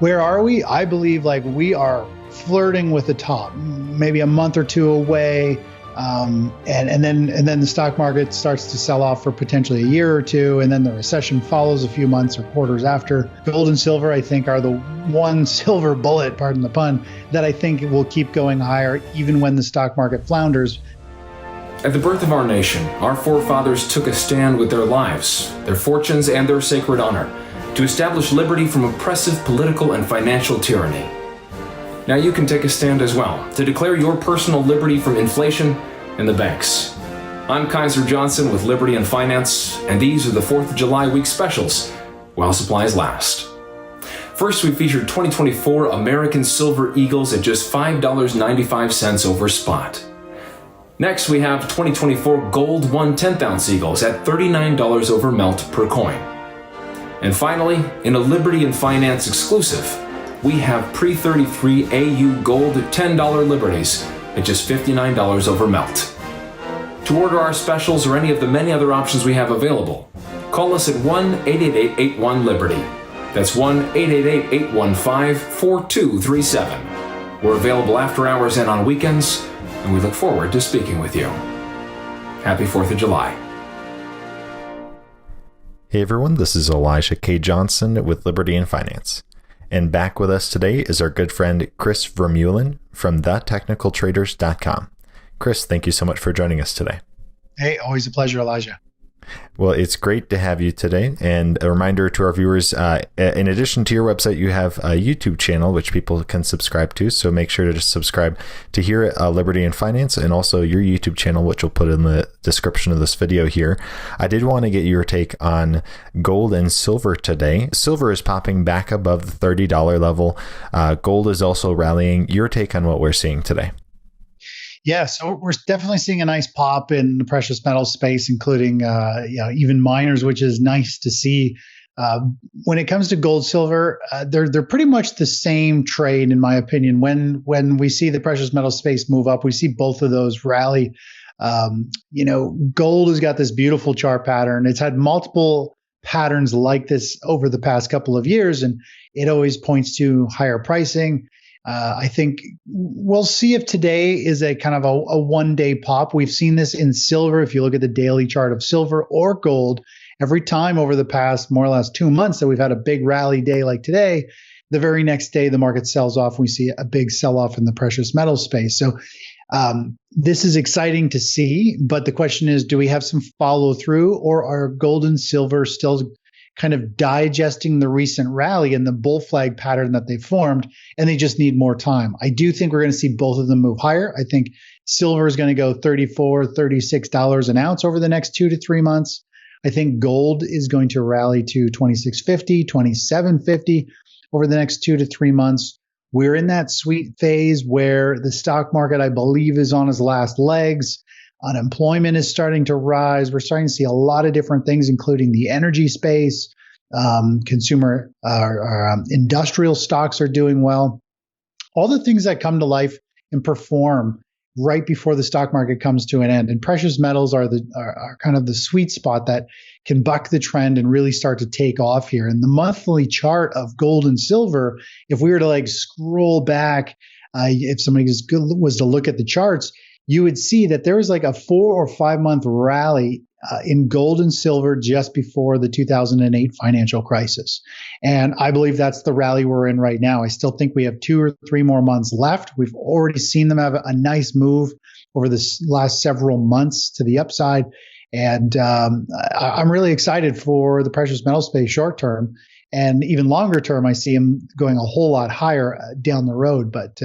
Where are we? I believe like we are flirting with the top, maybe a month or two away. And then the stock market starts to sell off for potentially a year or two, and then the recession follows a few months or quarters after. Gold and silver, I think, are the one silver bullet, pardon the pun, that I think will keep going higher even when the stock market flounders. At the birth of our nation, our forefathers took a stand with their lives, their fortunes, and their sacred honor to establish liberty from oppressive political and financial tyranny. Now you can take a stand as well to declare your personal liberty from inflation and the banks. I'm Kaiser Johnson with Liberty and Finance, and these are the 4th of July week specials while supplies last. First, we featured 2024 American Silver Eagles at just $5.95 over spot. Next, we have 2024 Gold 1/10-ounce Eagles at $39 over melt per coin. And finally, in a Liberty and Finance exclusive, we have pre-33 AU Gold $10 Liberties at just $59 over melt. To order our specials or any of the many other options we have available, call us at 1-888-81-LIBERTY. That's 1-888-815-4237. We're available after hours and on weekends, and we look forward to speaking with you. Happy 4th of July. Hey everyone, this is Elijah K. Johnson with Liberty and Finance. And back with us today is our good friend Chris Vermeulen from thetechnicaltraders.com. Chris, thank you so much for joining us today. Hey, always a pleasure, Elijah. Well, it's great to have you today. And a reminder to our viewers, in addition to your website, you have a YouTube channel, which people can subscribe to. So make sure to just subscribe to here at Liberty and Finance, and also your YouTube channel, which we'll put in the description of this video here. I did want to get your take on gold and silver today. Silver is popping back above the $30 level. Gold is also rallying. Your take on what we're seeing today? Yeah, so we're definitely seeing a nice pop in the precious metal space, including even miners, which is nice to see. When it comes to gold, silver, they're pretty much the same trade, in my opinion. When we see the precious metal space move up, we see both of those rally. Gold has got this beautiful chart pattern. It's had multiple patterns like this over the past couple of years, and it always points to higher pricing. I think we'll see if today is a kind of a one-day pop. We've seen this in silver. If you look at the daily chart of silver or gold, every time over the past more or less 2 months that we've had a big rally day like today, the very next day the market sells off. We see a big sell-off in the precious metal space. So this is exciting to see, but the question is, do we have some follow-through, or are gold and silver still kind of digesting the recent rally and the bull flag pattern that they formed, and they just need more time? I do think we're going to see both of them move higher. I think silver is going to go $34, $36 an ounce over the next 2 to 3 months. I think gold is going to rally to $26.50, $27.50 over the next 2 to 3 months. We're in that sweet phase where the stock market, I believe, is on its last legs. Unemployment is starting to rise. We're starting to see a lot of different things, including the energy space. Consumer industrial stocks are doing well. All the things that come to life and perform right before the stock market comes to an end. And precious metals are kind of the sweet spot that can buck the trend and really start to take off here. And the monthly chart of gold and silver, if we were to scroll back, if somebody was to look at the charts, you would see that there was like a 4 or 5 month rally in gold and silver just before the 2008 financial crisis. And I believe that's the rally we're in right now. I still think we have 2 or 3 more months left. We've already seen them have a nice move over the last several months to the upside. And I'm really excited for the precious metal space short term. And even longer term, I see them going a whole lot higher down the road. But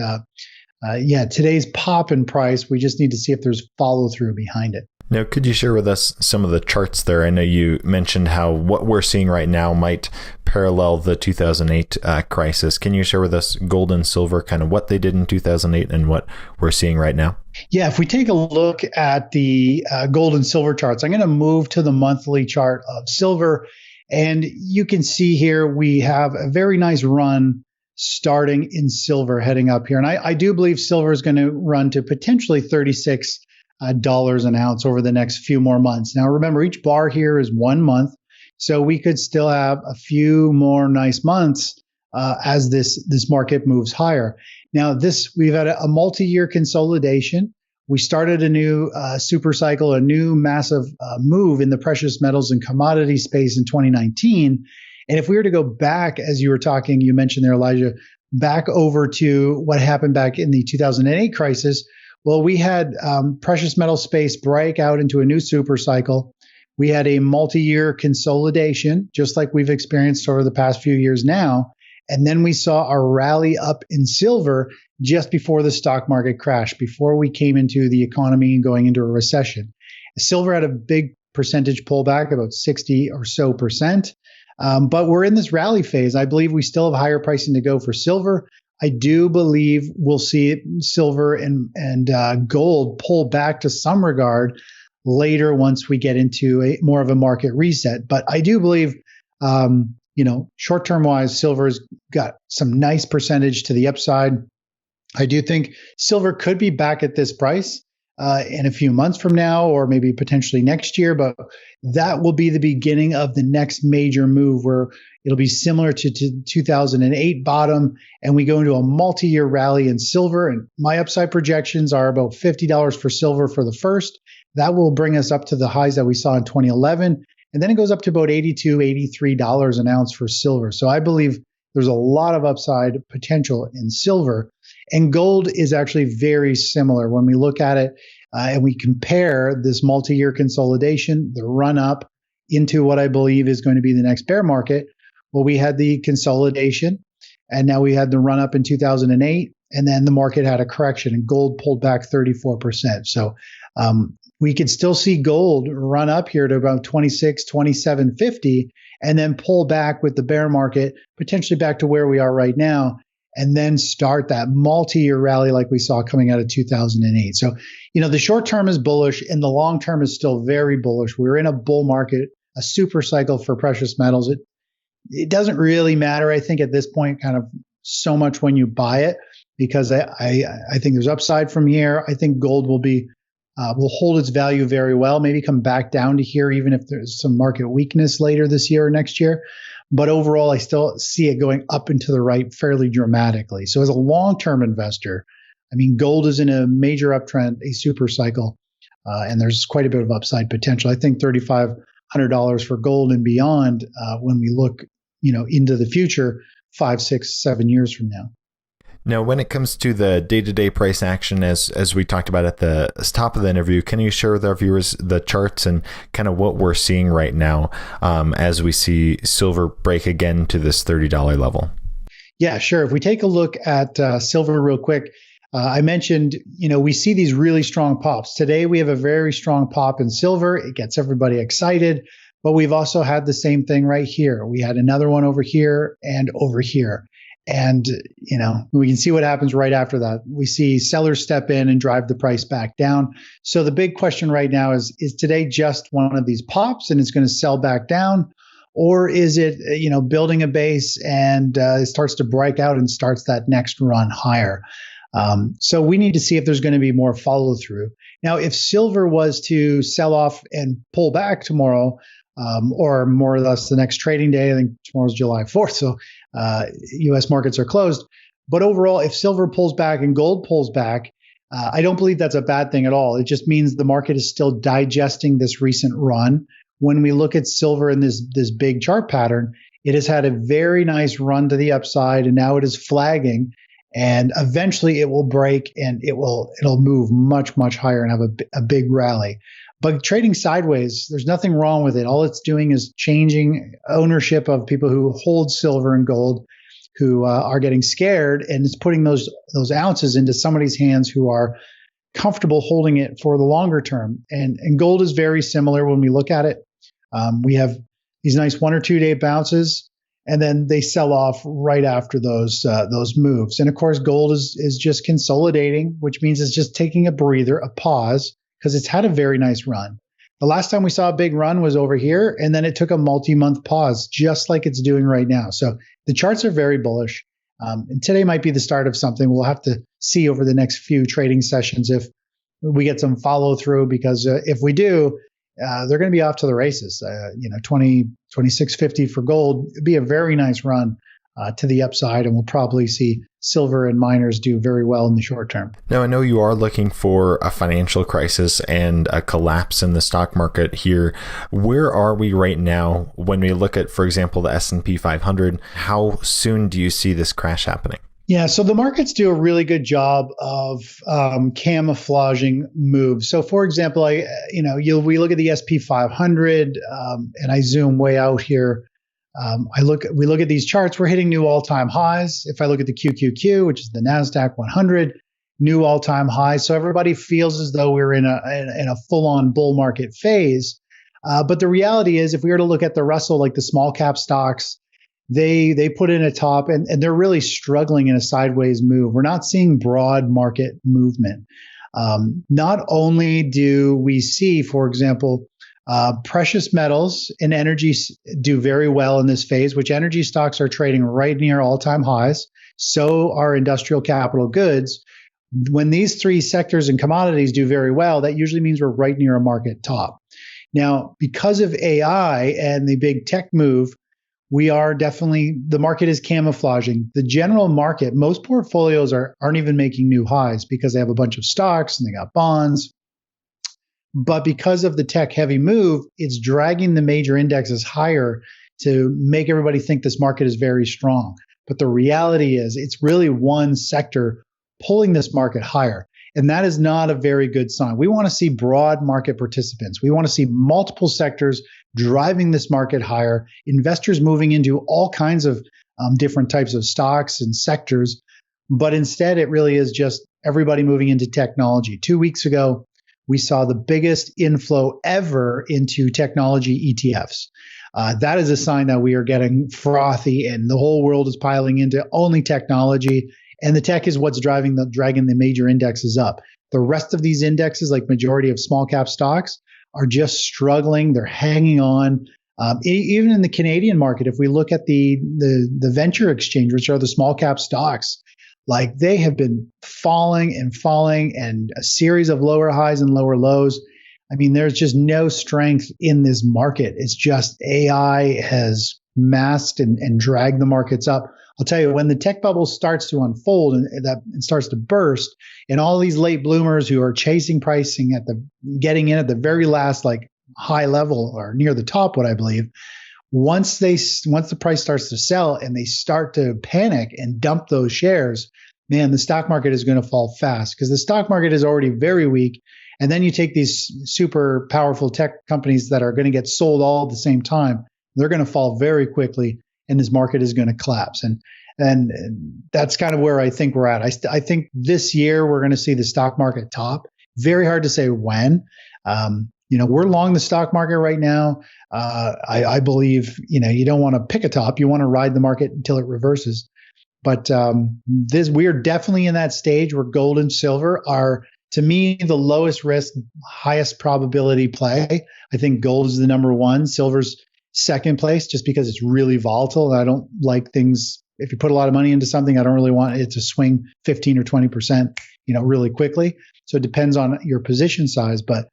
today's pop in price, we just need to see if there's follow through behind it. Now, could you share with us some of the charts there? I know you mentioned how what we're seeing right now might parallel the 2008 crisis. Can you share with us gold and silver, kind of what they did in 2008 and what we're seeing right now? Yeah, if we take a look at the gold and silver charts, I'm going to move to the monthly chart of silver. And you can see here we have a very nice run starting in silver heading up here. And I do believe silver is going to run to potentially $36 an ounce over the next few more months. Now, remember, each bar here is 1 month. So we could still have a few more nice months as this market moves higher. Now, we've had a multi-year consolidation. We started a new super cycle, a new massive move in the precious metals and commodity space in 2019. And if we were to go back, as you were talking, you mentioned there, Elijah, back over to what happened back in the 2008 crisis, well, we had precious metal space break out into a new super cycle. We had a multi-year consolidation, just like we've experienced over the past few years now. And then we saw a rally up in silver just before the stock market crashed, before we came into the economy and going into a recession. Silver had a big percentage pullback, about 60 or so percent. But we're in this rally phase. I believe we still have higher pricing to go for silver. I do believe we'll see silver and gold pull back to some regard later once we get into more of a market reset. But I do believe, short-term wise, silver's got some nice percentage to the upside. I do think silver could be back at this price in a few months from now, or maybe potentially next year, but that will be the beginning of the next major move where it'll be similar to 2008 bottom, and we go into a multi-year rally in silver. And my upside projections are about $50 for silver for the first. That will bring us up to the highs that we saw in 2011. And then it goes up to about $82, $83 an ounce for silver. So I believe there's a lot of upside potential in silver. And gold is actually very similar. When we look at it and we compare this multi-year consolidation, the run up into what I believe is going to be the next bear market, well, we had the consolidation, and now we had the run up in 2008, and then the market had a correction, and gold pulled back 34%. So we could still see gold run up here to about 26, 27.50, and then pull back with the bear market, potentially back to where we are right now, and then start that multi-year rally like we saw coming out of 2008. So, the short term is bullish and the long term is still very bullish. We're in a bull market, a super cycle for precious metals. It doesn't really matter, I think, at this point, kind of so much when you buy it, because I think there's upside from here. I think gold will hold its value very well, maybe come back down to here, even if there's some market weakness later this year or next year. But overall, I still see it going up and to the right fairly dramatically. So as a long-term investor, gold is in a major uptrend, a super cycle, and there's quite a bit of upside potential. I think $3,500 for gold and beyond when we look, into the future, 5, 6, 7 years from now. Now, when it comes to the day-to-day price action, as we talked about at the top of the interview, can you share with our viewers the charts and kind of what we're seeing right now as we see silver break again to this $30 level? Yeah, sure. If we take a look at silver real quick, I mentioned, we see these really strong pops. Today, we have a very strong pop in silver. It gets everybody excited, but we've also had the same thing right here. We had another one over here and over here. And, we can see what happens right after that. We see sellers step in and drive the price back down. So the big question right now is today just one of these pops and it's going to sell back down? Or is it, building a base and it starts to break out and starts that next run higher? So we need to see if there's going to be more follow through. Now, if silver was to sell off and pull back tomorrow, or more or less the next trading day, I think tomorrow's July 4th. So U.S. markets are closed. But overall, if silver pulls back and gold pulls back, I don't believe that's a bad thing at all. It just means the market is still digesting this recent run. When we look at silver in this big chart pattern, it has had a very nice run to the upside, and now it is flagging. And eventually it will break and it'll move much, much higher and have a big rally. But trading sideways, there's nothing wrong with it. All it's doing is changing ownership of people who hold silver and gold, who are getting scared, and it's putting those ounces into somebody's hands who are comfortable holding it for the longer term. And gold is very similar when we look at it. We have these nice 1 or 2 day bounces, and then they sell off right after those moves. And of course, gold is just consolidating, which means it's just taking a breather, a pause, because it's had a very nice run. The last time we saw a big run was over here, and then it took a multi-month pause, just like it's doing right now. So the charts are very bullish. And today might be the start of something. We'll have to see over the next few trading sessions if we get some follow through, because if we do, they're going to be off to the races. 26.50 for gold. It'd be a very nice run to the upside, and we'll probably see silver and miners do very well in the short term. Now, I know you are looking for a financial crisis and a collapse in the stock market here. Where are we right now when we look at, for example, the S&P 500? How soon do you see this crash happening? Yeah, so the markets do a really good job of camouflaging moves. So, for example, we look at the SP 500, and I zoom way out here. We look at these charts. We're hitting new all-time highs. If I look at the QQQ, which is the Nasdaq 100, new all-time highs. So everybody feels as though we're in a full-on bull market phase. But the reality is, if we were to look at the Russell, like the small cap stocks, they put in a top, and they're really struggling in a sideways move. We're not seeing broad market movement. Not only do we see, for example, precious metals and energy do very well in this phase, which energy stocks are trading right near all-time highs. So are industrial capital goods. When these three sectors and commodities do very well, that usually means we're right near a market top. Now, because of AI and the big tech move, the market is camouflaging. The general market, most portfolios aren't even making new highs because they have a bunch of stocks and they got bonds. But because of the tech heavy move, it's dragging the major indexes higher to make everybody think this market is very strong. But the reality is it's really one sector pulling this market higher. And that is not a very good sign. We want to see broad market participants. We want to see multiple sectors driving this market higher, investors moving into all kinds of different types of stocks and sectors. But instead, it really is just everybody moving into technology. 2 weeks ago, we saw the biggest inflow ever into technology ETFs. That is a sign that we are getting frothy and the whole world is piling into only technology. And the tech is what's dragging the major indexes up. The rest of these indexes, like majority of small cap stocks, are just struggling. They're hanging on. Even in the Canadian market, if we look at the venture exchange, which are the small cap stocks, like they have been falling and a series of lower highs and lower lows. I mean, there's just no strength in this market. It's just AI has masked and dragged the markets up. I'll tell you, when the tech bubble starts to unfold and starts to burst, and all these late bloomers who are chasing pricing getting in at the very last like high level or near the top, what I believe, once the price starts to sell and they start to panic and dump those shares, man, the stock market is going to fall fast because the stock market is already very weak. And then you take these super powerful tech companies that are going to get sold all at the same time. They're going to fall very quickly, and this market is going to collapse. And that's kind of where I think we're at. I think this year we're going to see the stock market top. Very hard to say when. We're long the stock market right now. I believe, you don't want to pick a top. You want to ride the market until it reverses. But we are definitely in that stage where gold and silver are, to me, the lowest risk, highest probability play. I think gold is the number one. Silver's second place just because it's really volatile. And I don't like things. If you put a lot of money into something, I don't really want it to swing 15 or 20%, really quickly. So it depends on your position size. But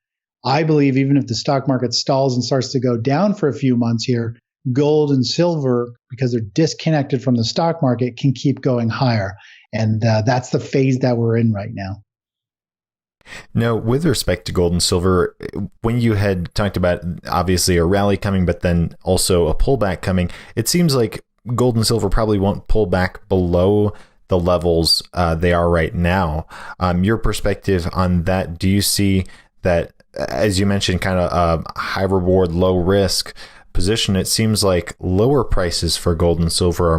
I believe even if the stock market stalls and starts to go down for a few months here, gold and silver, because they're disconnected from the stock market, can keep going higher. And that's the phase that we're in right now. Now, with respect to gold and silver, when you had talked about obviously a rally coming, but then also a pullback coming, it seems like gold and silver probably won't pull back below the levels they are right now. Your perspective on that, do you see that, as you mentioned, kind of a high reward, low risk position? It seems like lower prices for gold and silver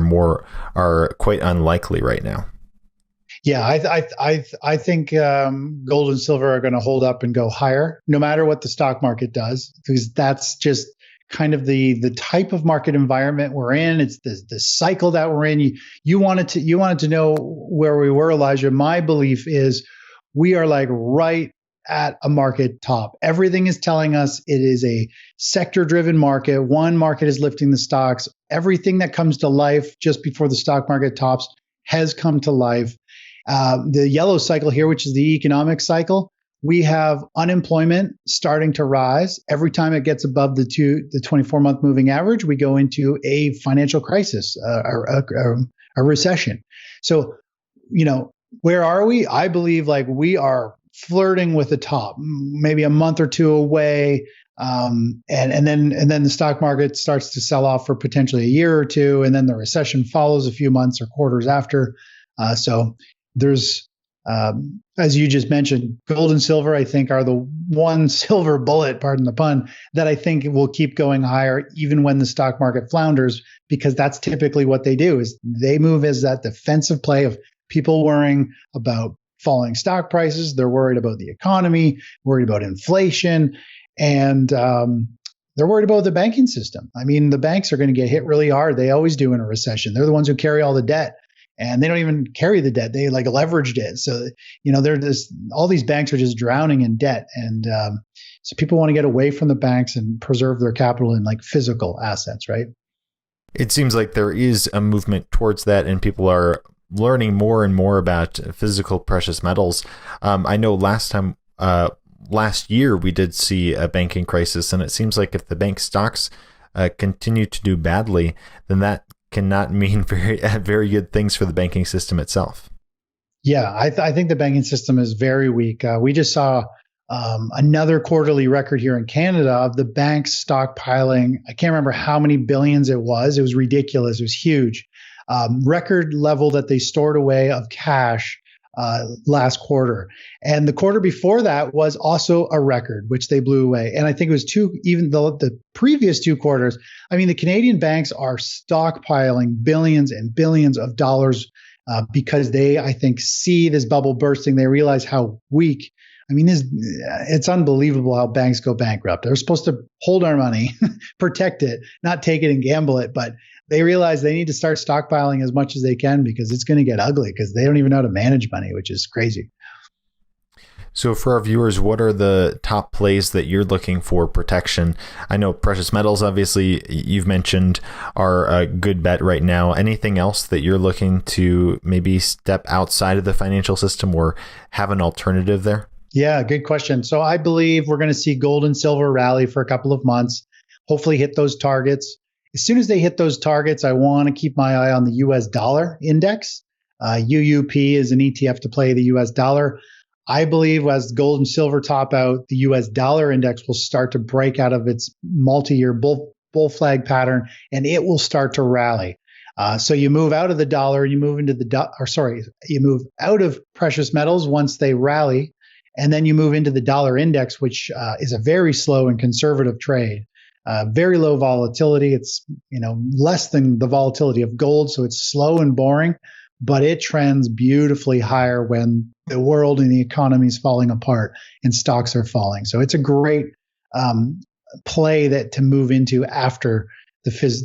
are quite unlikely right now. Yeah, I think gold and silver are going to hold up and go higher, no matter what the stock market does, because that's just kind of the type of market environment we're in. It's the cycle that we're in. You wanted to know where we were, Elijah. My belief is we are like right at a market top. Everything is telling us it is a sector-driven market. One market is lifting the stocks. Everything that comes to life just before the stock market tops has come to life. The yellow cycle here, which is the economic cycle, we have unemployment starting to rise. Every time it gets above the 24-month moving average, we go into a financial crisis, a recession. So, where are we? I believe like we are flirting with the top, maybe a month or two away. And then the stock market starts to sell off for potentially a year or two, and then the recession follows a few months or quarters after. So there's, as you just mentioned, gold and silver, I think, are the one silver bullet, pardon the pun, that I think will keep going higher even when the stock market flounders, because that's typically what they do, is they move as that defensive play of people worrying about falling stock prices. They're worried about the economy, worried about inflation, and they're worried about the banking system. I mean, the banks are going to get hit really hard. They always do in a recession. They're the ones who carry all the debt. And they don't even carry the debt. They like leveraged it. So, they're just, all these banks are just drowning in debt. And so people want to get away from the banks and preserve their capital in like physical assets, right? It seems like there is a movement towards that, and people are learning more and more about physical precious metals. I know last year we did see a banking crisis, and it seems like if the bank stocks continue to do badly, then that cannot mean very good things for the banking system itself. Yeah, I think the banking system is very weak. We just saw another quarterly record here in Canada of the banks stockpiling. I can't remember how many billions it was. It was ridiculous. It was huge. Record level that they stored away of cash last quarter. And the quarter before that was also a record, which they blew away. And I think it was even the previous 2 quarters. I mean, the Canadian banks are stockpiling billions and billions of dollars because they, I think, see this bubble bursting. They realize how weak. I mean, it's unbelievable how banks go bankrupt. They're supposed to hold our money, protect it, not take it and gamble it. But they realize they need to start stockpiling as much as they can because it's going to get ugly because they don't even know how to manage money, which is crazy. So for our viewers, what are the top plays that you're looking for protection? I know precious metals, obviously, you've mentioned, are a good bet right now. Anything else that you're looking to maybe step outside of the financial system or have an alternative there? Yeah, good question. So I believe we're going to see gold and silver rally for a couple of months, hopefully hit those targets. As soon as they hit those targets, I want to keep my eye on the US dollar index. UUP is an ETF to play the US dollar. I believe as gold and silver top out, the US dollar index will start to break out of its multi-year bull flag pattern, and it will start to rally. So you move out of the dollar, you move into you move out of precious metals once they rally, and then you move into the dollar index, which is a very slow and conservative trade. Very low volatility. It's less than the volatility of gold, so it's slow and boring, but it trends beautifully higher when the world and the economy is falling apart and stocks are falling. So it's a great play to move into after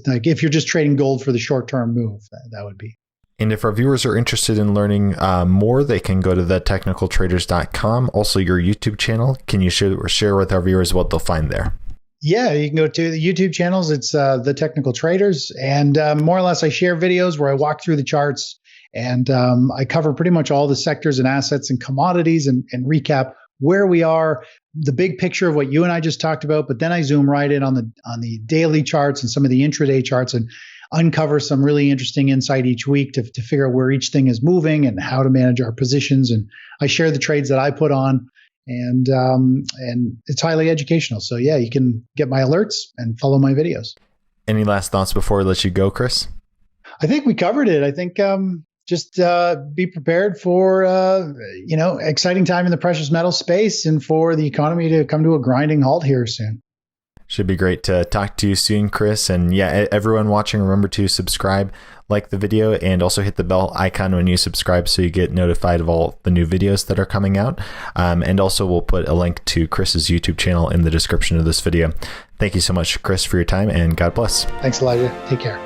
like if you're just trading gold for the short-term move, that would be. And if our viewers are interested in learning more, they can go to thetechnicaltraders.com. Also, your YouTube channel. Can you share with our viewers what they'll find there? Yeah, you can go to the YouTube channels. It's The Technical Traders. And more or less, I share videos where I walk through the charts and I cover pretty much all the sectors and assets and commodities and recap where we are, the big picture of what you and I just talked about. But then I zoom right in on the daily charts and some of the intraday charts and uncover some really interesting insight each week to figure out where each thing is moving and how to manage our positions. And I share the trades that I put on. And it's highly educational. So yeah, you can get my alerts and follow my videos. Any last thoughts before we let you go, Chris? I think we covered it. I think just be prepared for exciting time in the precious metal space and for the economy to come to a grinding halt here soon. Should be great to talk to you soon, Chris. And yeah, everyone watching, remember to subscribe, like the video, and also hit the bell icon when you subscribe so you get notified of all the new videos that are coming out. And also we'll put a link to Chris's YouTube channel in the description of this video. Thank you so much, Chris, for your time, and God bless. Thanks, Elijah. Take care.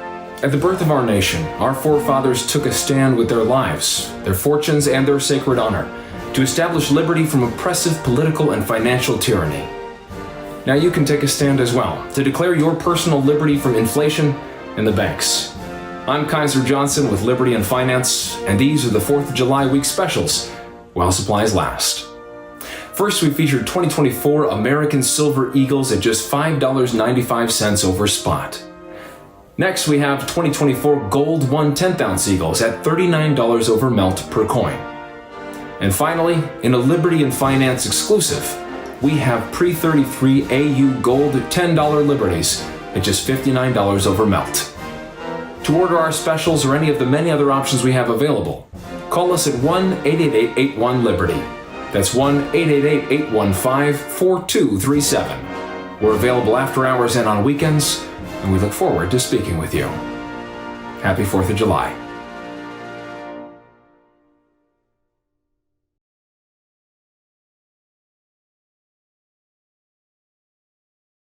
At the birth of our nation, our forefathers took a stand with their lives, their fortunes, and their sacred honor to establish liberty from oppressive political and financial tyranny. Now you can take a stand as well to declare your personal liberty from inflation and the banks. I'm Kaiser Johnson with Liberty and Finance, and these are the 4th of July week specials while supplies last. First, we featured 2024 American Silver Eagles at just $5.95 over spot. Next, we have 2024 Gold 1/10 ounce Eagles at $39 over melt per coin. And finally, in a Liberty and Finance exclusive, we have pre-33 AU Gold $10 Liberties at just $59 over melt. To order our specials or any of the many other options we have available, call us at 1-888-81-LIBERTY. That's 1-888-815-4237. We're available after hours and on weekends, and we look forward to speaking with you. Happy 4th of July.